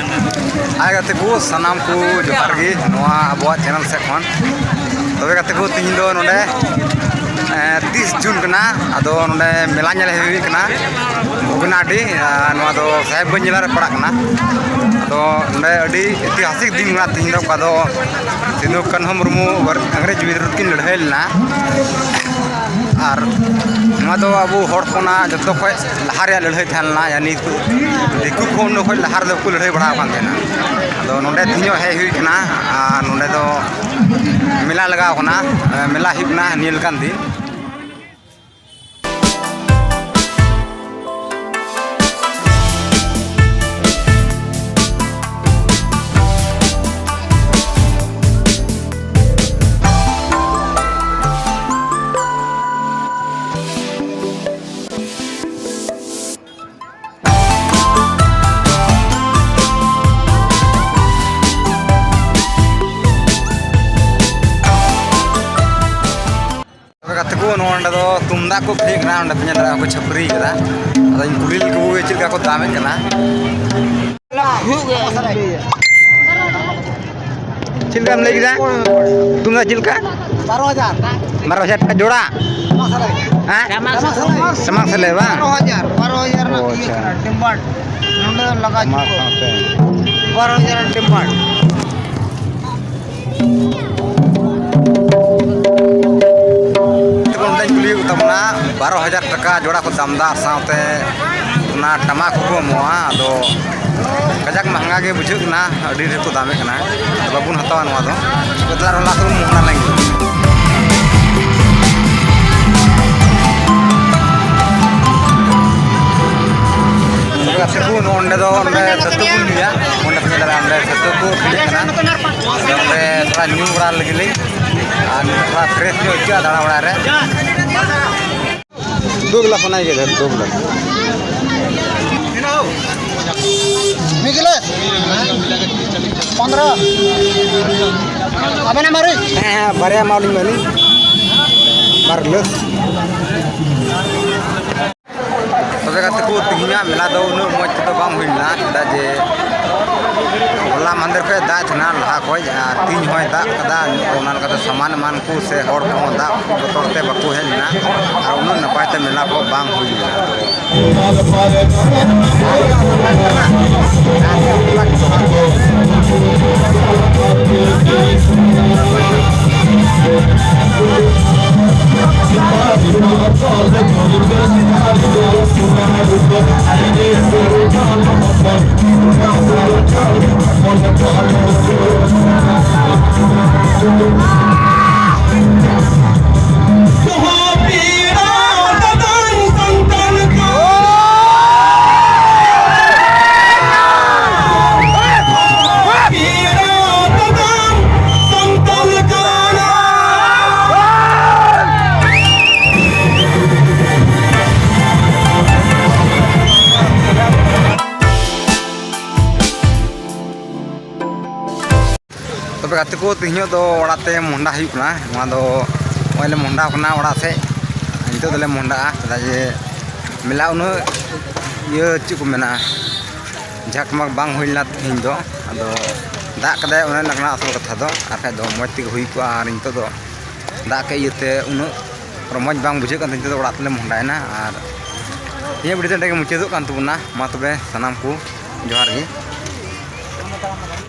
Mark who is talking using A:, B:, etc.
A: हाय गाते को सनाम को जोहार गे नोआ अबुआ चैनल से खन तबे गाते को तीन दो नोडे 30 जून कना अदो नोडे मेला नेल हुई कना भुगनाडी नोआ दो साहेबगंज जिला रे पड़ा कना तो नोडे अडी ऐतिहासिक दिन ना तीन दो कादो सिंधु कान्हू मुर्मू अंग्रेज विरुद्ध किन लड़ाई लेना और नोआ दो अबु हर कोना जतो खय लहार या लड़ाई थालना यानी दिकु कोन खय लहार दो को लड़ाई बड़ा कान देना अदो नोडे तिनो हे हुई कना नोडे दो मेला लगाव कना मेला हिबना नील कान दिन दो तुमदा को फेक ना पे जरा को छपरी कदा अदा इन कुलिल को चिलका को दामे कना चिलका हम लेके जा तुमदा चिलका 12000 का जोड़ा हां समक से ले बा 12000 ना टिम्बट नंदे लगा 12000 टिम्बट तमना 12000 टका जोड़ा को दामदार साथे ना टमाक को मोआ दो कजाक महंगा के बुझुकना अडी रे को दामे कना बाबुन हतावा नवा दो बदला रोला को मोहना लगी सेकु नोंडे दो नोंडे सत्तु को लिया नोंडे पे लगा नोंडे सत्तु को खिले कना नोंडे थोड़ा न्यू बड़ा लगली और थोड़ा फ्रेश जो क्या दाड़ा बड़ा रे 2 गिलास बनाई के 2 गिलास
B: मिगिले 15 अबे ना मारे
A: हां बरिया माउलिंग बनी मारलो तबे गाते को तिहिया मेला दो उन मज तो बांग हुइना दा जे होला मंदिर पे दा थना लहा कोई तीन होय दा कदा ओना कदा सामान मान को से हर को दा बतरते बकु हेना और उन नपायते मेला को बांग हुइना तबे गाते को तिहियो दो ओड़ाते मोंडा हुना नवा दो ओले मोंडा कना ओड़ा से नितो दले मोंडा दा जे मेला उन ये ची को मेना झकमक बांग हुइला तिहिन दो अदो दा कदे ओने लगना असल कथा दो आखा दो मति हुई को आर नितो दो दा के यते उन रमज बांग बुझे kan नितो ओड़ा तले मोंडायना आर ये वीडियो तक मुचादो कान तुबना मा तबे सनाम को जोहार गे।